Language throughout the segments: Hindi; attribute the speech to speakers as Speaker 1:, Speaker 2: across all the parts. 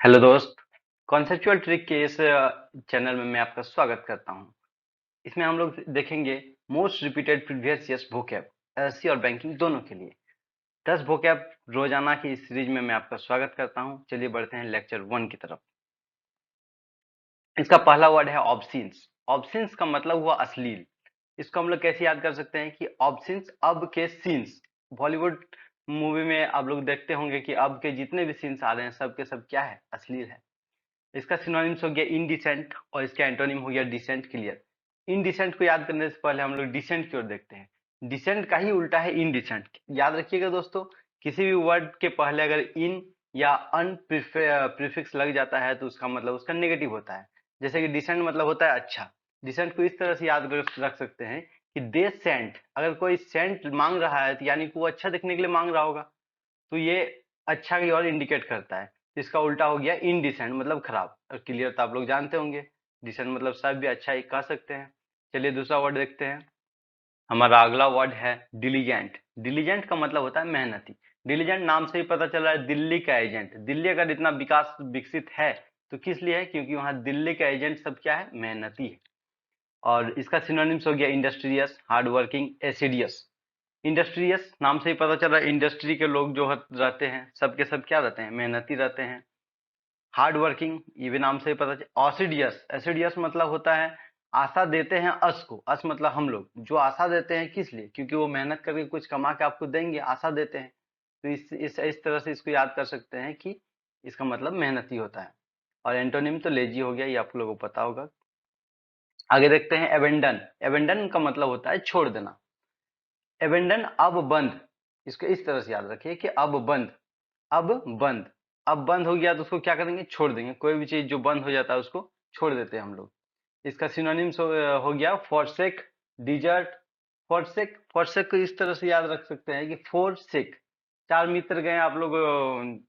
Speaker 1: हेलो दोस्त। कॉन्सेप्चुअल ट्रिक के इस चैनल में मैं आपका स्वागत करता हूं। इसमें हम लोग देखेंगे most repeated previous years vocab LC और बैंकिंग दोनों के लिए 10 वोकैब रोजाना की इस सीरीज में मैं आपका स्वागत करता हूं। चलिए बढ़ते हैं लेक्चर 1 की तरफ। इसका पहला वर्ड है ऑब्सिन्स। ऑब्सिन्स का मतलब हुआ अश्लील। इसको हम लोग कैसे याद कर सकते हैं कि ऑब्सिन्स अब के सीन्स। बॉलीवुड मूवी में आप लोग देखते होंगे कि अब के जितने भी सीन्स आ रहे हैं सब के सब क्या है, अश्लील है। इसका सिनोनिम्स हो गया इनडिसेंट और इसका एंटोनिम हो गया डिसेंट। क्लियर। इनडिसेंट को याद करने से पहले हम लोग डिसेंट की ओर देखते हैं। डिसेंट का ही उल्टा है इनडिसेंट। याद रखिएगा दोस्तों, किसी भी वर्ड के पहले अगर इन या अन प्रीफिक्स लग जाता है तो उसका मतलब उसका नेगेटिव होता है। जैसे कि डिसेंट मतलब होता है अच्छा। डिसेंट को इस तरह से याद रख सकते हैं कि दे सेंट। अगर कोई सेंट मांग रहा है तो यानी कि वो अच्छा दिखने के लिए मांग रहा होगा, तो ये अच्छा की ओर इंडिकेट करता है। इसका उल्टा हो गया इनडिसेंट मतलब खराब। और क्लियर तो आप लोग जानते होंगे, डिसेंट मतलब सब भी अच्छा ही कह सकते हैं। चलिए दूसरा वर्ड देखते हैं। हमारा अगला वर्ड है डिलीजेंट। डिलीजेंट का मतलब होता है मेहनती। डिलीजेंट नाम से ही पता चल रहा है दिल्ली का एजेंट। दिल्ली अगर इतना विकास विकसित है तो किस लिए है, क्योंकि वहां दिल्ली का एजेंट सब क्या है, मेहनती है। और इसका सिनोनिम्स हो गया इंडस्ट्रियस, हार्ड वर्किंग, एसिडियस। इंडस्ट्रियस नाम से ही पता चल रहा है इंडस्ट्री के लोग जो रहते हैं सब के सब क्या रहते हैं, मेहनती रहते हैं। हार्ड वर्किंग ये भी नाम से ही पता चल। ऑसिडियस, एसिडियस मतलब होता है आशा देते हैं अस को। अस मतलब हम लोग जो आशा देते हैं किस लिए, क्योंकि वो मेहनत करके कुछ कमा के आपको देंगे, आशा देते हैं। तो इस तरह से इसको याद कर सकते हैं कि इसका मतलब मेहनती होता है। और एंटोनिम तो लेजी हो गया, ये आप लोगों को पता होगा। आगे देखते हैं एबेंडन। एबेंडन का मतलब होता है छोड़ देना। एबेंडन अब बंद। इसको इस तरह से याद रखिए कि अब बंद, अब बंद। अब बंद हो गया तो उसको क्या करेंगे, छोड़ देंगे। कोई भी चीज जो बंद हो जाता है उसको छोड़ देते हैं हम लोग। इसका सिनोनिम्स हो गया फॉरसेक, डिजर्ट। फॉरसेक, फॉरसेक को इस तरह से याद रख सकते हैं कि फोर सेक। चार मित्र गए आप लोग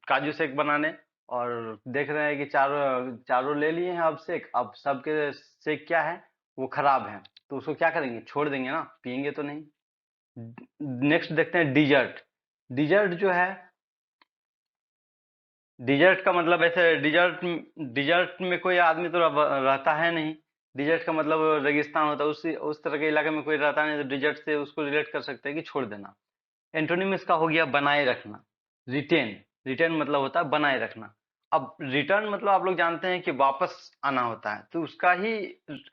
Speaker 1: काजू शेक बनाने, और देख रहे हैं कि चारों ले लिए हैं अब शेक। अब सबके शेक क्या है, वो खराब है। तो उसको क्या करेंगे, छोड़ देंगे ना, पियेंगे तो नहीं। नेक्स्ट देखते हैं डिजर्ट। डिजर्ट जो है, डिजर्ट का मतलब ऐसे डिजर्ट, डिजर्ट में कोई आदमी तो रहता है नहीं। डिजर्ट का मतलब रेगिस्तान होता है, उस तरह के इलाके में कोई रहता नहीं, तो डिजर्ट से उसको रिलेट कर सकते हैं कि छोड़ देना। एंटोनिम इसका हो गया बनाए रखना, रिटेन। रिटेन मतलब होता है बनाए रखना। अब रिटर्न मतलब आप लोग जानते हैं कि वापस आना होता है, तो उसका ही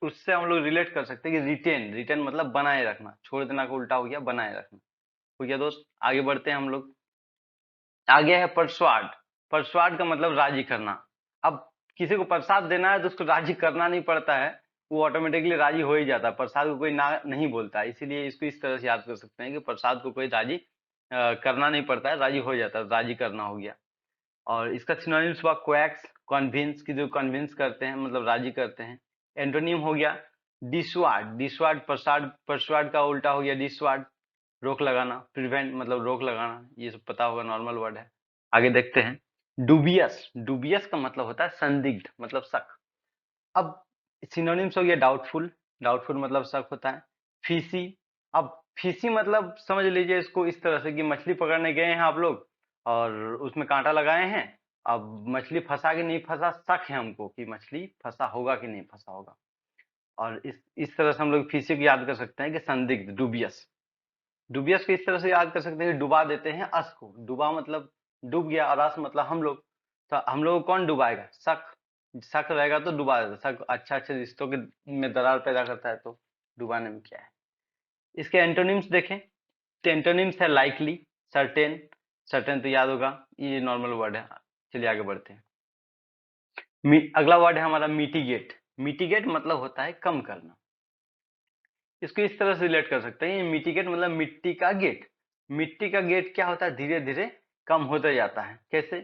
Speaker 1: उससे हम लोग रिलेट कर सकते हैं कि रिटेन। रिटेन मतलब बनाए रखना, छोड़ देना का उल्टा हो गया बनाए रखना। हो गया दोस्त। आगे बढ़ते हैं हम लोग। आगे है परसुआड। परसुआड का मतलब राजी करना। अब किसी को प्रसाद देना है तो उसको राजी करना नहीं पड़ता है, वो ऑटोमेटिकली राजी हो ही जाता है। प्रसाद को कोई ना नहीं बोलता है, इसीलिए इसको इस तरह से याद कर सकते हैं कि प्रसाद को कोई राजी करना नहीं पड़ता है, राजी हो जाता है। राजी करना हो गया। और इसका सिनोनिम्स हुआ क्वैक्स, कन्विंस की, जो कन्विंस करते हैं मतलब राजी करते हैं। एंटोनिम हो गया डिसवार्ड। डिसवार्ड प्रसाद, परसुआड का उल्टा हो गया डिसवार्ड, रोक लगाना। प्रिवेंट मतलब रोक लगाना, ये सब पता होगा, नॉर्मल वर्ड है। आगे देखते हैं डुबियस। डुबियस का मतलब होता है संदिग्ध मतलब शक। अब सिनोनिम्स हो गया डाउटफुल। डाउटफुल मतलब शक होता है। फीसी। अब फीसी मतलब समझ लीजिए इसको इस तरह से कि मछली पकड़ने गए हैं आप लोग और उसमें कांटा लगाए हैं। अब मछली फंसा कि नहीं फंसा, शक है हमको कि मछली फंसा होगा कि नहीं फंसा होगा। और इस तरह से हम लोग फीसी को याद कर सकते हैं कि संदिग्ध, डुबियस। डुबियस को इस तरह से याद कर सकते हैं कि डुबा देते हैं अस को। डुबा मतलब डूब गया, और अस मतलब हम लोग। तो हम लोग को कौन डुबाएगा, शक। शक रहेगा तो डुबा देता। शक अच्छा अच्छे रिश्तों के में दरार पैदा करता है, तो डुबाने में क्या है। इसके एंटोनिम्स देखें तो एंटोनिम्स है लाइकली, सर्टेन। सर्टेन तो याद होगा, ये नॉर्मल वर्ड है। चलिए आगे बढ़ते हैं। अगला वर्ड है हमारा मिटिगेट। मिटिगेट मतलब होता है कम करना। इसको इस तरह से रिलेट कर सकते हैं, मिटिगेट मतलब मिट्टी का गेट। मिट्टी का गेट क्या होता है, धीरे धीरे कम होते जाता है। कैसे,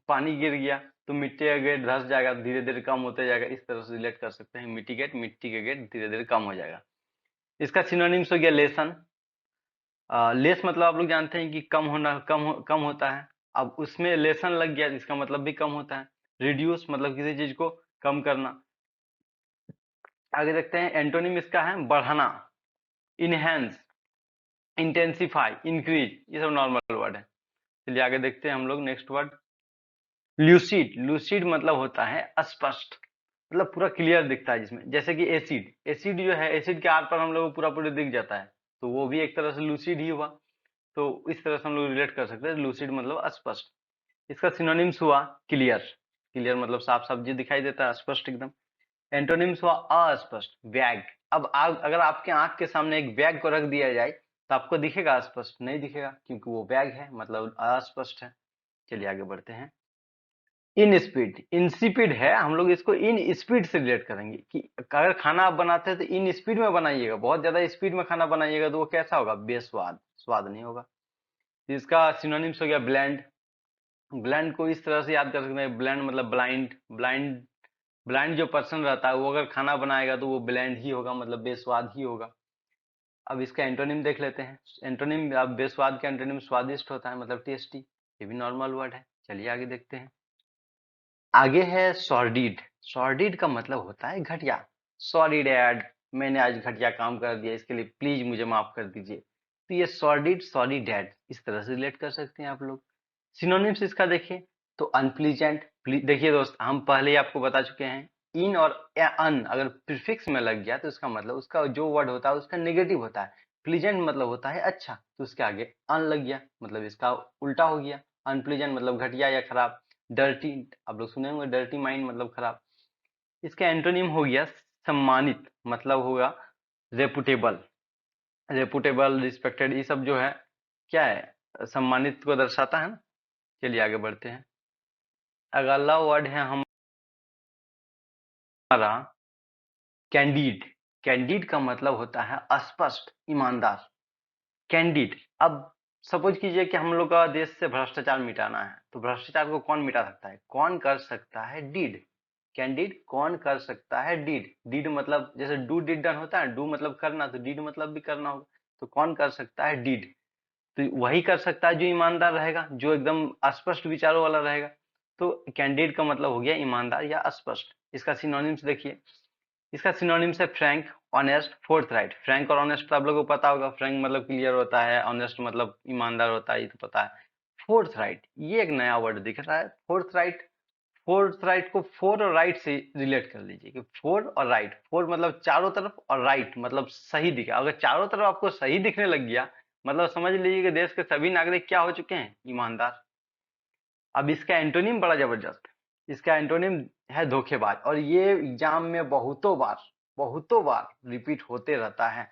Speaker 1: पानी गिर गया तो मिट्टी का गेट धस जाएगा, धीरे धीरे कम होते जाएगा। इस तरह से रिलेट कर सकते हैं मिटिगेट, मिट्टी का गेट धीरे धीरे कम हो जाएगा। इसका सिनोनिम्स हो गया लेसन। लेस मतलब आप लोग जानते हैं कि कम होना, कम होता है। अब उसमें लेसन लग गया, इसका मतलब भी कम होता है। रिड्यूस मतलब किसी चीज को कम करना। आगे देखते हैं एंटोनिम इसका है बढ़ाना, इनहेंस, इंटेंसिफाई, इंक्रीज, ये सब नॉर्मल वर्ड है। चलिए आगे देखते हैं हम लोग नेक्स्ट वर्ड। ल्यूसिड, लूसिड मतलब होता है स्पष्ट, मतलब पूरा क्लियर दिखता है जिसमें, जैसे कि एसिड, एसिड जो है एसिड के आर पर हम लोग को पूरा पूरा दिख जाता है, तो वो भी एक तरह से लूसिड ही हुआ। तो इस तरह से हम लोग रिलेट कर सकते हैं, लूसिड मतलब स्पष्ट। इसका सिनोनिम्स हुआ क्लियर, क्लियर मतलब साफ साफ जी दिखाई देता है, स्पष्ट एकदम। एंटोनिम्स हुआ अस्पष्ट, वैग। अब अगर आपके आंख के सामने एक वैग को रख दिया जाए तो आपको दिखेगा स्पष्ट? नहीं दिखेगा, क्योंकि वो वैग है, मतलब अस्पष्ट है। चलिए आगे बढ़ते हैं। इन स्पीड, इंसिपिड है, हम लोग इसको इन स्पीड से रिलेट करेंगे कि अगर खाना आप बनाते हैं तो इन स्पीड में बनाइएगा, बहुत ज्यादा स्पीड में खाना बनाइएगा तो वो कैसा होगा? बेस्वाद, स्वाद नहीं होगा। इसका सिनोनिम्स हो गया ब्लैंड, ब्लैंड को इस तरह से याद कर सकते हैं, ब्लैंड मतलब ब्लाइंड, ब्लाइंड, ब्लाइंड जो पर्सन रहता है वो अगर खाना बनाएगा तो वो ब्लैंड ही होगा, मतलब बेस्वाद ही होगा। अब इसका एंटोनिम देख लेते हैं। एंटोनिम, अब बेस्वाद का एंटोनिम स्वादिष्ट होता है, मतलब टेस्टी। ये भी नॉर्मल वर्ड है। चलिए आगे देखते हैं। आगे है सॉर्डिड, सॉर्डिड का मतलब होता है घटिया। सॉरी डैड, मैंने आज घटिया काम कर दिया, इसके लिए प्लीज मुझे माफ कर दीजिए। तो ये सॉर्डिड, सॉरी डैड, इस तरह से रिलेट कर सकते हैं आप लोग। सिनोनिम्स इसका देखिए तो अनप्लीजेंट, देखिए दोस्त हम पहले ही आपको बता चुके हैं, इन और अन अगर प्रीफिक्स में लग गया तो इसका मतलब उसका जो वर्ड होता है उसका नेगेटिव होता है। प्लीजेंट मतलब होता है अच्छा, तो उसके आगे अन लग गया, मतलब इसका उल्टा हो गया। अनप्लीजेंट मतलब घटिया या खराब। डर्टी, आप लोग सुने होंगे डर्टी माइंड मतलब खराब। इसका एंटोनिम हो गया सम्मानित, मतलब होगा रेपुटेबल, रेपुटेबल, रिस्पेक्टेड, ये सब जो है क्या है? सम्मानित को दर्शाता है ना। चलिए आगे बढ़ते हैं। अगला वर्ड है हमारा कैंडिड। कैंडिड का मतलब होता है स्पष्ट, ईमानदार। कैंडिड। अब सपोज कीजिए कि हम लोग का देश से भ्रष्टाचार मिटाना है, तो भ्रष्टाचार को कौन मिटा सकता है? कौन कर सकता है? डीड। कैंडिड कौन कर सकता है? डीड। डीड मतलब जैसे डू डिड डन होता है, डू मतलब करना, तो डीड मतलब भी करना होगा। तो कौन कर सकता है? डीड। तो वही कर सकता है जो ईमानदार रहेगा, जो एकदम स्पष्ट विचारों वाला रहेगा। तो कैंडिड का मतलब हो गया ईमानदार या स्पष्ट। इसका सिनोनिम्स देखिए। इसका सिनोनिम्स है फ्रैंक, ऑनेस्ट, फोर्थराइट। फ्रैंक और ऑनेस्ट तो आप लोगों को पता होगा, फ्रैंक मतलब क्लियर होता है, ऑनेस्ट मतलब ईमानदार होता है, ये तो पता है। फोर्थराइट, ये एक नया वर्ड दिख रहा है, फोर्थराइट। फोर्थराइट को फोर और राइट से रिलेट कर लीजिए कि फोर और राइट, फोर मतलब चारों तरफ और राइट मतलब सही दिखे। अगर चारों तरफ आपको सही दिखने लग गया मतलब समझ लीजिए कि देश के सभी नागरिक क्या हो चुके हैं? ईमानदार। अब इसका एंटोनिम बड़ा जबरदस्त है। इसका एंटोनिम है धोखेबाज, और ये एग्जाम में बहुतों बार रिपीट होते रहता है।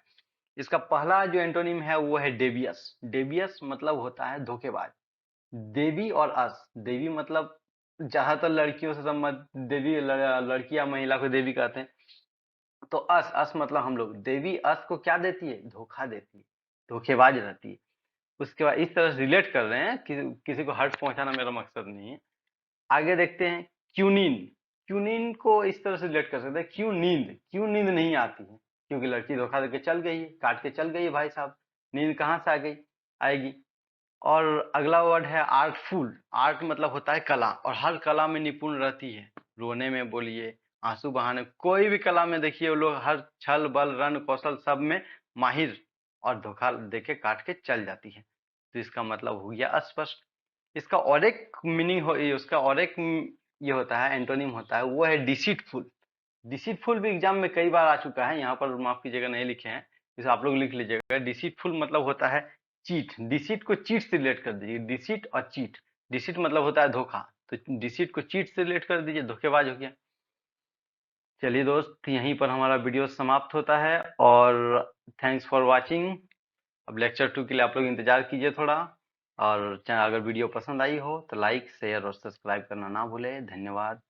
Speaker 1: इसका पहला जो एंटोनिम है वो है डेवियस। डेवियस मतलब होता है धोखेबाज। देवी और अस, देवी मतलब ज्यादातर लड़कियों से संबंध, देवी लड़कियां महिला को देवी कहते हैं। तो अस, अस मतलब हम लोग, देवी अस को क्या देती है? धोखा देती है, धोखेबाज रहती है। उसके बाद इस तरह से रिलेट कर रहे हैं कि किसी को हर्ट पहुंचाना मेरा मकसद नहीं है। आगे देखते हैं क्यूनिन। क्यूनिन को इस तरह से रिलेट कर सकते हैं, क्यों नींद नहीं आती है? क्योंकि लड़की धोखा देके चल गई है, काट के चल गई है भाई साहब, नींद कहाँ से आ गई? आएगी। और अगला वर्ड है आर्टफुल। आर्ट मतलब होता है कला, और हर कला में निपुण रहती है। रोने में बोलिए, आंसू बहाने, कोई भी कला में देखिए वो लोग हर छल बल रन कौशल सब में माहिर, और धोखा देके काट के चल जाती है। तो इसका मतलब हो गया अस्पष्ट। इसका और एक मीनिंग हो, उसका और एक ये होता है एंटोनिम होता है, वो है डिसीटफुल। डिसीटफुल भी एग्जाम में कई बार आ चुका है, यहाँ पर माफ कीजिएगा नहीं लिखे हैं, इसे आप लोग लिख लीजिएगा। डिसीटफुल मतलब होता है चीट। डिसीट को चीट से रिलेट कर दीजिए, डिसीट और चीट। डिसीट मतलब होता है धोखा, तो डिसीट को चीट से रिलेट कर दीजिए, धोखेबाज हो गया। चलिए दोस्त, यहीं पर हमारा वीडियो समाप्त होता है, और थैंक्स फॉर वाचिंग। अब लेक्चर 2 के लिए आप लोग इंतजार कीजिए थोड़ा, और अगर वीडियो पसंद आई हो तो लाइक शेयर और सब्सक्राइब करना ना भूले। धन्यवाद।